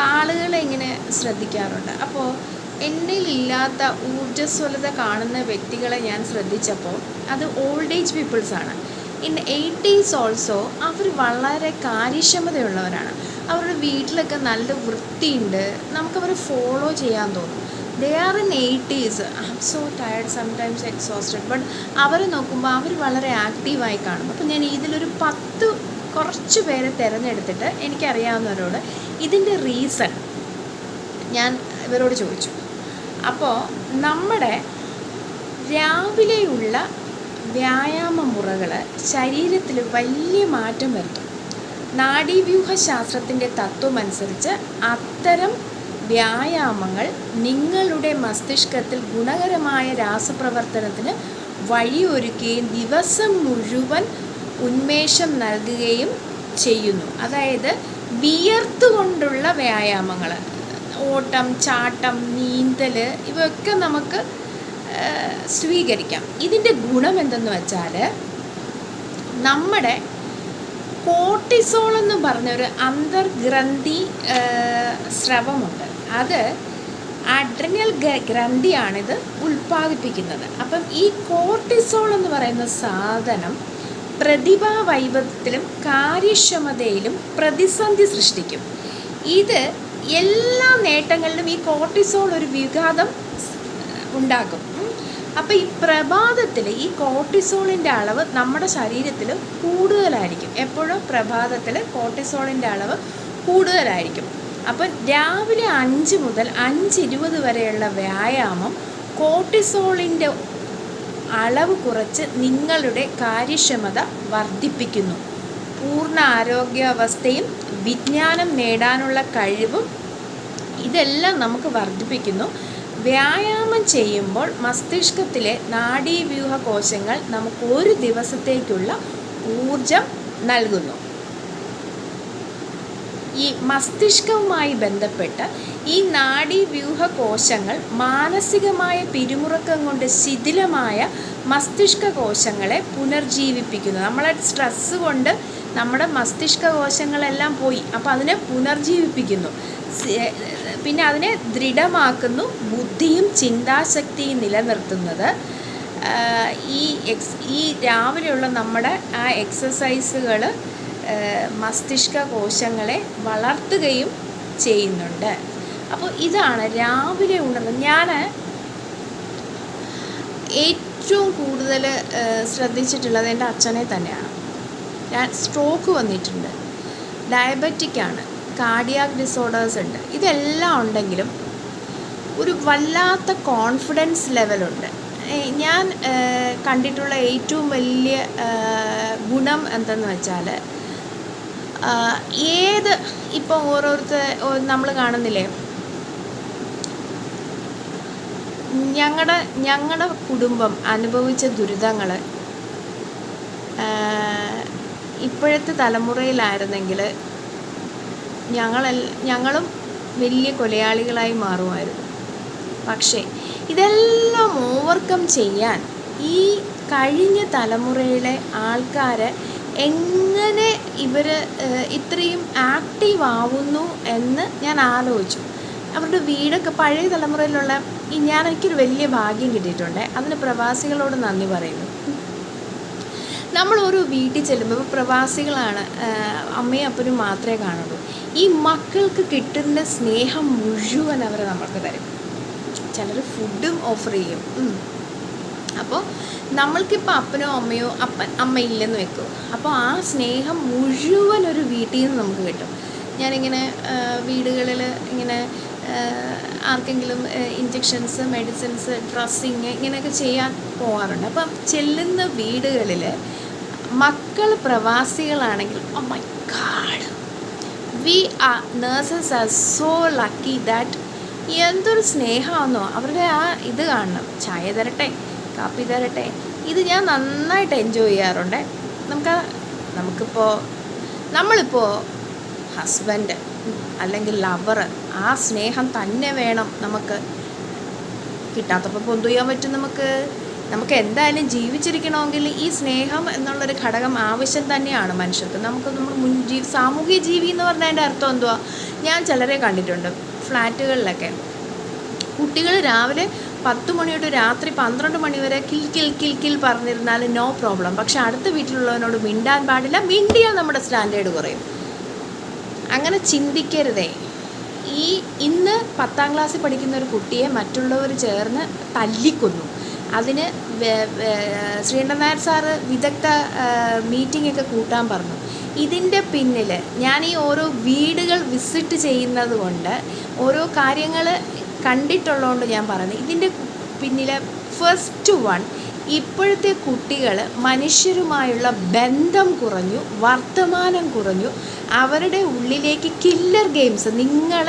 ആളുകളെ ഇങ്ങനെ ശ്രദ്ധിക്കാറുണ്ട്. അപ്പോൾ എന്നിലില്ലാത്ത ഊർജ്ജസ്വലത കാണുന്ന വ്യക്തികളെ ഞാൻ ശ്രദ്ധിച്ചപ്പോൾ അത് ഓൾഡ് ഏജ് പീപ്പിൾസാണ്. ഇൻ 80s ഓൾസോ അവർ വളരെ കാര്യക്ഷമതയുള്ളവരാണ്. അവരുടെ വീട്ടിലൊക്കെ നല്ല വൃത്തിയുണ്ട്. നമുക്കവരെ ഫോളോ ചെയ്യാൻ തോന്നും. They are in 80s. I am so tired, sometimes exhausted. But അവരെ നോക്കുമ്പോൾ അവർ വളരെ ആക്റ്റീവായി കാണും. അപ്പോൾ ഞാൻ ഇതിലൊരു 10 കുറച്ച് പേരെ തിരഞ്ഞെടുത്തിട്ട് എനിക്കറിയാവുന്നവരോട് ഇതിൻ്റെ റീസൺ ഞാൻ ഇവരോട് ചോദിച്ചു. അപ്പോൾ നമ്മുടെ രാവിലെയുള്ള വ്യായാമ മുറകൾ ശരീരത്തിൽ വലിയ മാറ്റം വരുത്തും. നാഡീവ്യൂഹശാസ്ത്രത്തിൻ്റെ തത്വമനുസരിച്ച് അത്തരം വ്യായാമങ്ങൾ നിങ്ങളുടെ മസ്തിഷ്കത്തിൽ ഗുണകരമായ രാസപ്രവർത്തനത്തിന് വഴിയൊരുക്കുകയും ദിവസം മുഴുവൻ ഉന്മേഷം നൽകുകയും ചെയ്യുന്നു. അതായത് വിയർത്തുകൊണ്ടുള്ള വ്യായാമങ്ങൾ, ഓട്ടം, ചാട്ടം, നീന്തൽ, ഇവയൊക്കെ നമുക്ക് സ്വീകരിക്കാം. ഇതിൻ്റെ ഗുണം എന്തെന്ന് വെച്ചാൽ നമ്മുടെ കോർട്ടിസോൾ എന്ന് പറഞ്ഞൊരു അന്തർഗ്രന്ഥി സ്രവമുണ്ട്. അത് അഡ്രിനൽ ഗ്രന്ഥിയാണിത് ഉൽപ്പാദിപ്പിക്കുന്നത്. അപ്പം ഈ കോർട്ടിസോൾ എന്ന് പറയുന്ന സാധനം പ്രതിഭാവൈഭവത്തിലും കാര്യക്ഷമതയിലും പ്രതിസന്ധി സൃഷ്ടിക്കും. ഇത് എല്ലാ നേട്ടങ്ങളിലും ഈ കോർട്ടിസോൾ ഒരു വിഘാതം ഉണ്ടാക്കും. അപ്പോൾ ഈ പ്രഭാതത്തിൽ ഈ കോർട്ടിസോളിൻ്റെ അളവ് നമ്മുടെ ശരീരത്തിൽ കൂടുതലായിരിക്കും. എപ്പോഴും പ്രഭാതത്തിൽ കോർട്ടിസോളിൻ്റെ അളവ് കൂടുതലായിരിക്കും. അപ്പം രാവിലെ 5 മുതൽ 5:20 വരെയുള്ള വ്യായാമം കോർട്ടിസോളിൻ്റെ അളവ് കുറച്ച് നിങ്ങളുടെ കാര്യക്ഷമത വർദ്ധിപ്പിക്കുന്നു. പൂർണ്ണ ആരോഗ്യാവസ്ഥയും വിജ്ഞാനം നേടാനുള്ള കഴിവും ഇതെല്ലാം നമുക്ക് വർദ്ധിപ്പിക്കുന്നു. വ്യായാമം ചെയ്യുമ്പോൾ മസ്തിഷ്കത്തിലെ നാഡീവ്യൂഹ കോശങ്ങൾ നമുക്ക് ഒരു ദിവസത്തേക്കുള്ള ഊർജം നൽകുന്നു. ഈ മസ്തിഷ്കവുമായി ബന്ധപ്പെട്ട് ഈ നാഡീവ്യൂഹ കോശങ്ങൾ മാനസികമായ പിരിമുറുക്കം കൊണ്ട് ശിഥിലമായ മസ്തിഷ്ക കോശങ്ങളെ പുനർജീവിപ്പിക്കുന്നു. നമ്മളെ സ്ട്രെസ്സ് കൊണ്ട് നമ്മുടെ മസ്തിഷ്ക കോശങ്ങളെല്ലാം പോയി. അപ്പോൾ അതിനെ പുനർജീവിപ്പിക്കുന്നു. പിന്നെ അതിനെ ദൃഢമാക്കുന്നു. ബുദ്ധിയും ചിന്താശക്തിയും നിലനിർത്തുന്നത് ഈ രാവിലെയുള്ള നമ്മുടെ ആ എക്സസൈസുകൾ മസ്തിഷ്ക കോശങ്ങളെ വളർത്തുകയും ചെയ്യുന്നുണ്ട്. അപ്പോൾ ഇതാണ് രാവിലെ ഉണർന്ന് ഞാൻ ഏറ്റവും കൂടുതൽ ശ്രദ്ധിച്ചിട്ടുള്ളത് എൻ്റെ അച്ഛനെ തന്നെയാണ്. ഞാൻ സ്ട്രോക്ക് വന്നിട്ടുണ്ട്, ഡയബറ്റിക്കാണ്, കാർഡിയാക് ഡിസോർഡേഴ്സ് ഉണ്ട്. ഇതെല്ലാം ഉണ്ടെങ്കിലും ഒരു വല്ലാത്ത കോൺഫിഡൻസ് ലെവലുണ്ട്. ഞാൻ കണ്ടിട്ടുള്ള ഏറ്റവും വലിയ ഗുണം എന്തെന്ന് വെച്ചാൽ ഇപ്പോൾ ഓരോരുത്തർ നമ്മൾ കാണുന്നില്ലേ, ഞങ്ങളുടെ കുടുംബം അനുഭവിച്ച ദുരിതങ്ങൾ ഇപ്പോഴത്തെ തലമുറയിലായിരുന്നെങ്കിൽ ഞങ്ങളും വലിയ കൊലയാളികളായി മാറുമായിരുന്നു. പക്ഷേ ഇതെല്ലാം ഓവർകം ചെയ്യാൻ ഈ കഴിഞ്ഞ തലമുറയിലെ ആൾക്കാർ എങ്ങനെ ഇവർ ഇത്രയും ആക്റ്റീവ് ആവുന്നു എന്ന് ഞാൻ ആലോചിച്ചു. അവരുടെ വീടൊക്കെ പഴയ തലമുറയിലുള്ള എനിക്കൊരു വലിയ ഭാഗ്യം കിട്ടിയിട്ടുണ്ട്. അതിന് പ്രവാസികളോട് നന്ദി പറയുന്നു. നമ്മൾ ഓരോ വീട്ടിൽ ചെല്ലുമ്പോൾ പ്രവാസികളാണ്, അമ്മയും അപ്പനും മാത്രമേ കാണുള്ളൂ. ഈ മക്കൾക്ക് കിട്ടുന്ന സ്നേഹം മുഴുവൻ അവർ നമ്മൾക്ക് തരും. ചിലർ ഫുഡും ഓഫർ ചെയ്യും. അപ്പോൾ നമ്മൾക്കിപ്പോൾ അപ്പനോ അമ്മയോ അമ്മയില്ലെന്ന് വെക്കും. അപ്പോൾ ആ സ്നേഹം മുഴുവൻ ഒരു വീട്ടിൽ നിന്ന് നമുക്ക് കിട്ടും. ഞാനിങ്ങനെ വീടുകളിൽ ഇങ്ങനെ ആർക്കെങ്കിലും ഇഞ്ചക്ഷൻസ്, മെഡിസിൻസ്, ഡ്രസ്സിങ് ഇങ്ങനെയൊക്കെ ചെയ്യാൻ പോകാറുണ്ട്. അപ്പം ചെല്ലുന്ന വീടുകളിൽ മക്കൾ പ്രവാസികളാണെങ്കിൽ oh my God, nurses are so lucky that എന്തൊരു സ്നേഹമാണെന്നോ. അവരുടെ ആ ഇത് കാണണം. ചായ തരട്ടെ, കാപ്പി തരട്ടെ, ഇത് ഞാൻ നന്നായിട്ട് എൻജോയ് ചെയ്യാറുണ്ട്. നമ്മളിപ്പോൾ ഹസ്ബൻഡ് അല്ലെങ്കിൽ ലവർ, ആ സ്നേഹം തന്നെ വേണം നമുക്ക്. കിട്ടാത്തപ്പോൾ എന്ത് ചെയ്യാൻ പറ്റും? നമുക്ക് എന്തായാലും ജീവിച്ചിരിക്കണമെങ്കിൽ ഈ സ്നേഹം എന്നുള്ളൊരു ഘടകം ആവശ്യം തന്നെയാണ് മനുഷ്യർക്ക്. നമ്മൾ സാമൂഹ്യ ജീവി എന്ന് പറഞ്ഞതിൻ്റെ അർത്ഥം എന്തുവാ? ഞാൻ ചിലരെ കണ്ടിട്ടുണ്ട് ഫ്ലാറ്റുകളിലൊക്കെ കുട്ടികൾ രാവിലെ 10 മണി തൊട്ട് രാത്രി 12 മണി വരെ കിൽ കിൽ കിൽ കിൽ പറഞ്ഞിരുന്നാൽ നോ പ്രോബ്ലം. പക്ഷെ അടുത്ത വീട്ടിലുള്ളവനോട് മിണ്ടാൻ പാടില്ല, മിണ്ടിയാൽ നമ്മുടെ സ്റ്റാൻഡേർഡ് കുറയും. അങ്ങനെ ചിന്തിക്കരുതേ. ഇന്ന് 10ാം ക്ലാസ്സിൽ പഠിക്കുന്ന ഒരു കുട്ടിയെ മറ്റുള്ളവർ ചേർന്ന് തല്ലിക്കൊന്നു. അതിന് ശ്രീകണ്ഠൻ നായർ സാറ് വിദഗ്ധ മീറ്റിങ്ങൊക്കെ കൂട്ടാൻ പറഞ്ഞു. ഇതിൻ്റെ പിന്നിൽ ഞാൻ ഈ ഓരോ വീടുകൾ വിസിറ്റ് ചെയ്യുന്നത് കൊണ്ട് ഓരോ കാര്യങ്ങൾ കണ്ടിട്ടുള്ളതുകൊണ്ട് ഞാൻ പറയുന്നത്, ഇതിൻ്റെ പിന്നിലെ ഫസ്റ്റ് വൺ, ഇപ്പോഴത്തെ കുട്ടികൾ മനുഷ്യരുമായുള്ള ബന്ധം കുറഞ്ഞു, വർത്തമാനം കുറഞ്ഞു. അവരുടെ ഉള്ളിലേക്ക് കില്ലർ ഗെയിംസ്, നിങ്ങൾ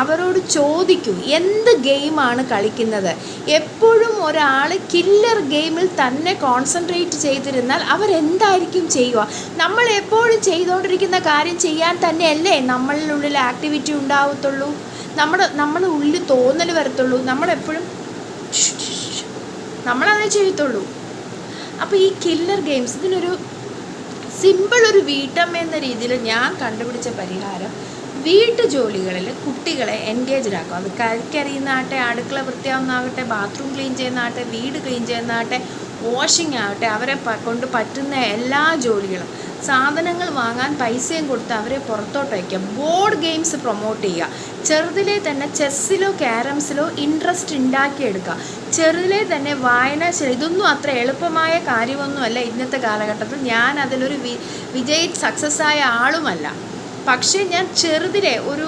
അവരോട് ചോദിക്കൂ എന്ത് ഗെയിമാണ് കളിക്കുന്നത്. എപ്പോഴും ഒരാൾ കില്ലർ ഗെയിമിൽ തന്നെ കോൺസെൻട്രേറ്റ് ചെയ്തിരുന്നാൽ അവരെന്തായിരിക്കും ചെയ്യുക? നമ്മൾ എപ്പോഴും ചെയ്തുകൊണ്ടിരിക്കുന്ന കാര്യം ചെയ്യാൻ തന്നെയല്ലേ നമ്മളുള്ളിൽ ആക്ടിവിറ്റി ഉണ്ടാവത്തുള്ളൂ, നമ്മുടെ ഉള്ളിൽ തോന്നൽ വരത്തുള്ളൂ. നമ്മളെപ്പോഴും നമ്മളതേ ചെയ്യത്തുള്ളൂ. അപ്പോൾ ഈ കില്ലർ ഗെയിംസ്, ഇതിനൊരു സിമ്പിൾ ഒരു വീട്ടമ്മ എന്ന രീതിയിൽ ഞാൻ കണ്ടുപിടിച്ച പരിഹാരം, വീട്ടു ജോലികളിൽ കുട്ടികളെ എൻഗേജ്ഡ് ആക്കും. അത് കരിക്കരിയുന്നാകട്ടെ, അടുക്കള വൃത്തിയാവുന്നാകട്ടെ, ബാത്റൂം ക്ലീൻ ചെയ്യുന്നതാകട്ടെ, വീട് ക്ലീൻ ചെയ്യുന്നതാകട്ടെ, വാഷിംഗ് ആകട്ടെ, അവരെ കൊണ്ട് പറ്റുന്ന എല്ലാ ജോലികളും, സാധനങ്ങൾ വാങ്ങാൻ പൈസയും കൊടുത്ത് അവരെ പുറത്തോട്ട് വയ്ക്കുക. ബോർഡ് ഗെയിംസ് പ്രൊമോട്ട് ചെയ്യുക. ചെറുതിലെ തന്നെ ചെസ്സിലോ ക്യാരംസിലോ ഇൻട്രസ്റ്റ് ഉണ്ടാക്കിയെടുക്കുക. ചെറുതിലെ തന്നെ വായനാശീലം. ഇതൊന്നും അത്ര എളുപ്പമായ കാര്യമൊന്നുമല്ല ഇന്നത്തെ കാലഘട്ടത്തിൽ. ഞാൻ അതിലൊരു സക്സസ് ആയ ആളുമല്ല. പക്ഷേ ഞാൻ ചെറുതിലെ ഒരു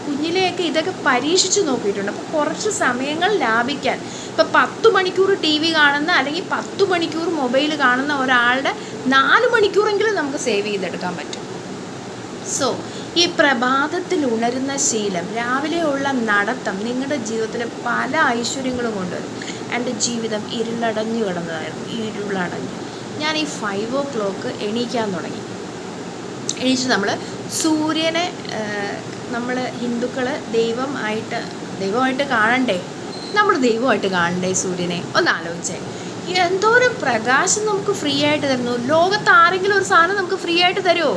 കുഞ്ഞിലെയൊക്കെ ഇതൊക്കെ പരീക്ഷിച്ച് നോക്കിയിട്ടുണ്ട്. അപ്പോൾ കുറച്ച് സമയങ്ങൾ ലാഭിക്കാൻ, ഇപ്പോൾ 10 മണിക്കൂർ TV കാണുന്ന അല്ലെങ്കിൽ 10 മണിക്കൂർ മൊബൈൽ കാണുന്ന ഒരാളുടെ 4 മണിക്കൂറെങ്കിലും നമുക്ക് സേവ് ചെയ്തെടുക്കാൻ പറ്റും. സോ ഈ പ്രഭാതത്തിൽ ഉണരുന്ന ശീലം, രാവിലെയുള്ള നടത്തം നിങ്ങളുടെ ജീവിതത്തിൽ പല ഐശ്വര്യങ്ങളും കൊണ്ടുവരും. എൻ്റെ ജീവിതം ഇരുളടഞ്ഞു കിടന്നതായിരുന്നു, ഇരുളടഞ്ഞു. ഞാൻ ഈ 5 o'clock എണീക്കാൻ തുടങ്ങി. എണീച്ച് നമ്മൾ സൂര്യനെ, നമ്മൾ ഹിന്ദുക്കൾ ദൈവമായിട്ട് കാണണ്ടേ, നമ്മൾ ദൈവമായിട്ട് കാണണ്ടേ സൂര്യനെ? ഒന്ന് ആലോചിച്ചേ. എന്തോരം പ്രകാശം നമുക്ക് ഫ്രീ ആയിട്ട് തരുന്നു. ലോകത്ത് ആരെങ്കിലും ഒരു സാധനം നമുക്ക് ഫ്രീ ആയിട്ട് തരുമോ?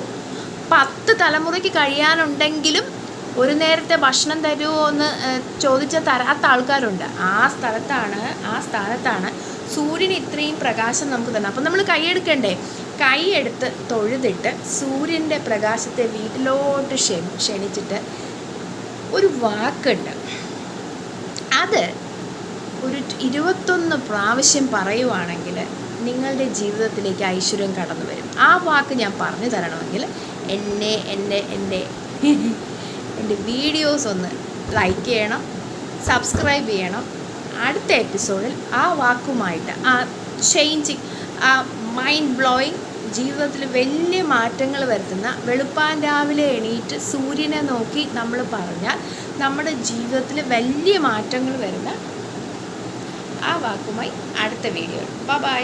10 തലമുറയ്ക്ക് കഴിയാനുണ്ടെങ്കിലും ഒരു നേരത്തെ ഭക്ഷണം തരുമോ എന്ന് ചോദിച്ചാൽ തരാത്ത ആൾക്കാരുണ്ട്. ആ സ്ഥാനത്താണ് സൂര്യന് ഇത്രയും പ്രകാശം നമുക്ക് തരണം. അപ്പം നമ്മൾ കൈയെടുക്കണ്ടേ? കൈയെടുത്ത് തൊഴുതിട്ട് സൂര്യൻ്റെ പ്രകാശത്തെ വീട്ടിലോട്ട് ക്ഷണിച്ചിട്ട് ഒരു വാക്കുണ്ട്, അത് ഒരു 21 പ്രാവശ്യം പറയുവാണെങ്കിൽ നിങ്ങളുടെ ജീവിതത്തിലേക്ക് ഐശ്വര്യം കടന്നു വരും. ആ വാക്ക് ഞാൻ പറഞ്ഞു തരണമെങ്കിൽ എൻ്റെ വീഡിയോസ് ഒന്ന് ലൈക്ക് ചെയ്യണം, സബ്സ്ക്രൈബ് ചെയ്യണം. അടുത്ത എപ്പിസോഡിൽ ആ വാക്കുമായിട്ട്, ആ ചേഞ്ചിങ്, ആ മൈൻഡ് ബ്ലോയിങ്, ജീവിതത്തിൽ വലിയ മാറ്റങ്ങൾ വരുത്തുന്ന, വെളുപ്പാൻ രാവിലെ എണീറ്റ് സൂര്യനെ നോക്കി നമ്മൾ പറഞ്ഞാൽ നമ്മുടെ ജീവിതത്തിൽ വലിയ മാറ്റങ്ങൾ വരുന്ന ആ വാക്കുമായി അടുത്ത വീഡിയോ. ബൈ.